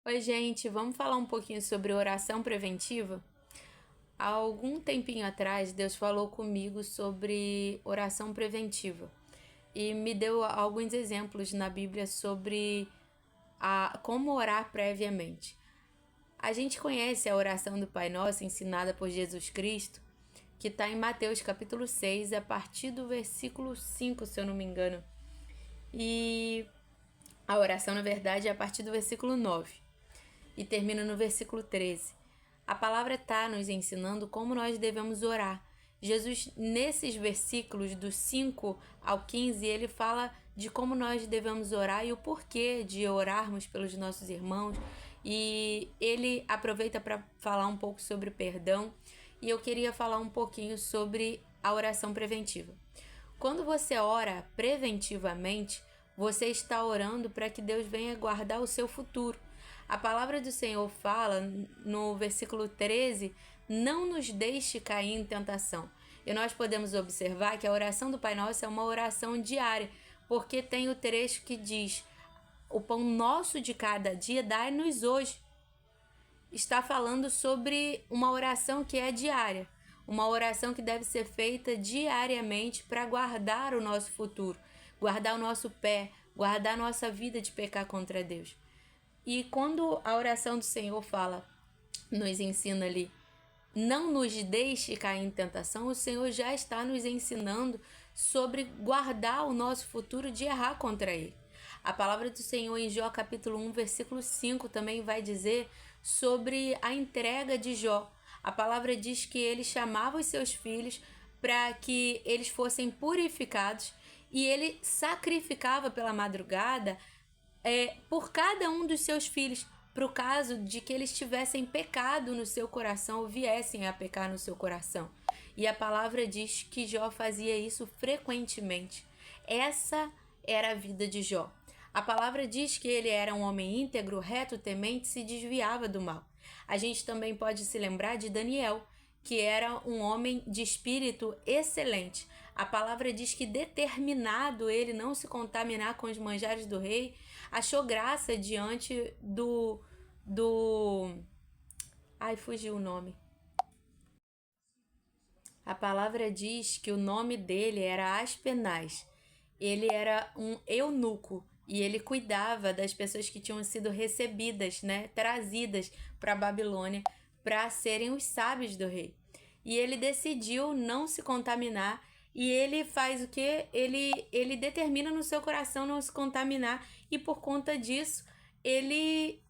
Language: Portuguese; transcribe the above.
Oi, gente, vamos falar um pouquinho sobre oração preventiva? Há algum tempinho atrás, Deus falou comigo sobre oração preventiva e me deu alguns exemplos na Bíblia sobre como orar previamente. A gente conhece a oração do Pai Nosso ensinada por Jesus Cristo, que está em Mateus capítulo 6, a partir do versículo 5, se eu não me engano. E a oração, na verdade, é a partir do versículo 9 e termina no versículo 13. A palavra está nos ensinando como nós devemos orar. Jesus, nesses versículos do 5 ao 15, ele fala de como nós devemos orar e o porquê de orarmos pelos nossos irmãos. E ele aproveita para falar um pouco sobre perdão. E eu queria falar um pouquinho sobre a oração preventiva. Quando você ora preventivamente, você está orando para que Deus venha guardar o seu futuro. A palavra do Senhor fala no versículo 13: não nos deixe cair em tentação. E nós podemos observar que a oração do Pai Nosso é uma oração diária, porque tem o trecho que diz: o pão nosso de cada dia dai-nos hoje. Está falando sobre uma oração que é diária, uma oração que deve ser feita diariamente para guardar o nosso futuro, guardar o nosso pé, guardar a nossa vida de pecar contra Deus. E quando a oração do Senhor fala, nos ensina ali, não nos deixe cair em tentação, o Senhor já está nos ensinando sobre guardar o nosso futuro de errar contra Ele. A palavra do Senhor em Jó capítulo 1, versículo 5 também vai dizer sobre a entrega de Jó. A palavra diz que ele chamava os seus filhos para que eles fossem purificados e ele sacrificava pela madrugada por cada um dos seus filhos, para o caso de que eles tivessem pecado no seu coração ou viessem a pecar no seu coração. E a palavra diz que Jó fazia isso frequentemente. Essa era a vida de Jó. A palavra diz que ele era um homem íntegro, reto, temente, se desviava do mal. A gente também pode se lembrar de Daniel, que era um homem de espírito excelente. A palavra diz que, determinado ele não se contaminar com os manjares do rei, achou graça diante Ai, fugiu o nome. A palavra diz que o nome dele era Aspenaz. Ele era um eunuco e ele cuidava das pessoas que tinham sido recebidas, né, trazidas para a Babilônia para serem os sábios do rei. E ele decidiu não se contaminar e ele faz o que? Ele determina no seu coração não se contaminar e por conta disso ele